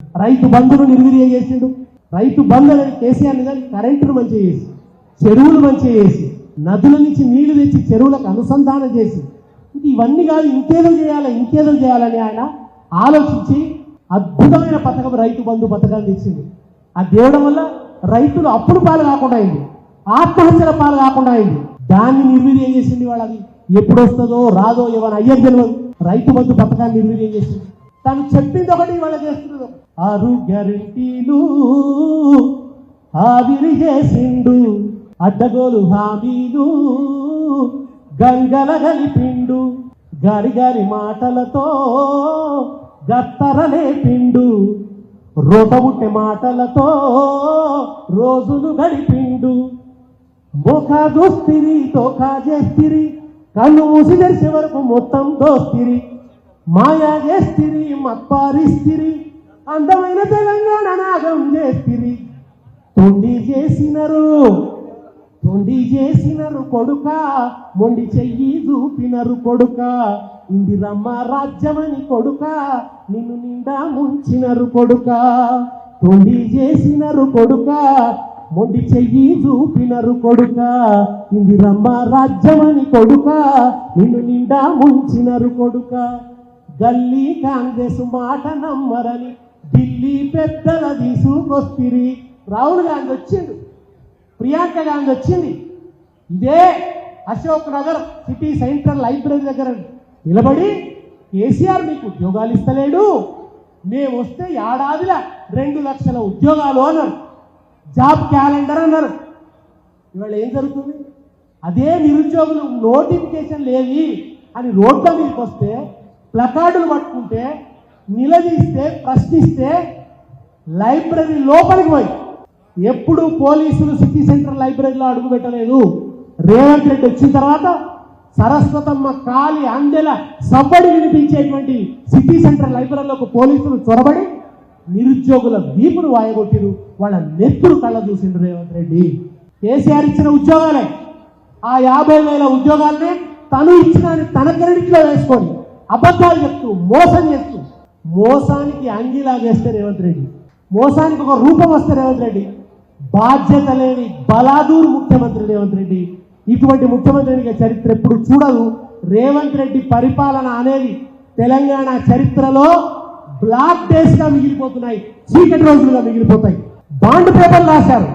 రైతు బంధును నిర్వీర్యం చేసిండు. రైతు బంధు అనేది కేసీఆర్ గారు కరెంటును మంచిగా చేసి, చెరువులు మంచిగా చేసి, నదుల నుంచి నీళ్లు తెచ్చి చెరువులకు అనుసంధానం చేసి, ఇవన్నీ కాదు ఇంకేదో చేయాలని ఆయన ఆలోచించి అద్భుతమైన పథకం రైతు బంధు పథకాన్ని ఇచ్చింది. అది తేవడం వల్ల రైతులు అప్పులు పాలు కాకుండా అయింది, ఆత్మహత్యల పాలు కాకుండా అయింది. దాన్ని నిర్వీర్యం చేసింది. వాళ్ళది ఎప్పుడు వస్తుందో రాదో ఏమైనా అయ్యేది తెలియదు. రైతు బంధు పథకాన్ని నిర్వీర్యం చేసింది. తను చెప్పింది ఒకటి వాళ్ళ చేస్తున్నది. 6 గ్యారెంటీలు ఆవిరి చేసిండు, అడ్డగోలు హామీలు గంగల గలిపిండు, గారి మాటలతో గత్తరలేపిండు, రోటముట్టె మాటలతో రోజులు గడిపిండు. మోకా దోస్తిరి తోకా చేస్తిరి, కళ్ళు మూసి తెరిచే వరకు మొత్తం దోస్తిరి, మాయా చేస్తిరి మత్పారిస్తిరి, అందమైన తెలంగాణ నాగం చేస్తిరి. తొండి చేసినరు కొడుక, మొండి చెయ్యి చూపినరు కొడుక, ఇందిరమ్మ రాజ్యమని కొడుక, నిన్ను నిండా ముంచినరు కొడుక. తొండి చేసినరు కొడుక, మొండి చెయ్యి చూపినరు కొడుక, ఇందిరమ్మ రాజ్యమని కొడుక, నిన్ను నిండా ముంచినరు కొడుక. గల్లీ కాంగ్రెస్ మాట నమ్మరని ఢిల్లీ పెద్దల తీసుకొస్తిరి. రాహుల్ గాంధీ వచ్చిండు, ప్రియాంక గాంధీ వచ్చింది. ఇదే Ashok Nagar city central library దగ్గర నిలబడి కేసీఆర్ మీకు ఉద్యోగాలు ఇస్తలేడు, మేము వస్తే ఏడాదిలో 2 లక్షల ఉద్యోగాలు అన్నారు, జాబ్ క్యాలెండర్ అన్నారు. ఇవాళ ఏం జరుగుతుంది? అదే నిరుద్యోగులు నోటిఫికేషన్ లేవి అని రోడ్ల మీదకి వస్తే, ప్లకార్డులు పట్టుకుంటే, నిలదీస్తే, ప్రశ్నిస్తే లైబ్రరీ లోపలికి పోయి ఎప్పుడు పోలీసులు సిటీ సెంటర్ లైబ్రరీలో అడుగు పెట్టలేదు. రేవంత్ రెడ్డి వచ్చిన తర్వాత సరస్వతమ్మ కాలి అందెల సవ్వడి వినిపించేటువంటి సిటీ సెంటర్ లైబ్రరీలోకి పోలీసులు చొరబడి నిరుద్యోగుల వీపును వాయగొట్టిరు, వాళ్ళ నెత్తురు కళ్ళ చూసిండు రేవంత్ రెడ్డి. కేసీఆర్ ఇచ్చిన ఉద్యోగాలే, ఆ 50,000 ఉద్యోగాలనే తను ఇచ్చిన తన క్రెడిట్లో వేసుకొని అబద్ధాలు చెప్తూ మోసం చేస్తూ, మోసానికి అంగిలా చేస్తే రేవంత్ రెడ్డి, మోసానికి ఒక రూపం వస్తే రేవంత్ రెడ్డి, బాధ్యత లేని బలాదూర్ ముఖ్యమంత్రి రేవంత్ రెడ్డి. ఇటువంటి ముఖ్యమంత్రిగా చరిత్ర ఎప్పుడు చూడదు. రేవంత్ రెడ్డి పరిపాలన అనేది తెలంగాణ చరిత్రలో బ్లాక్ డేస్ గా మిగిలిపోతున్నాయి, చీకటి రోజులుగా మిగిలిపోతాయి. బాండ్ పేపర్లు రాశారు,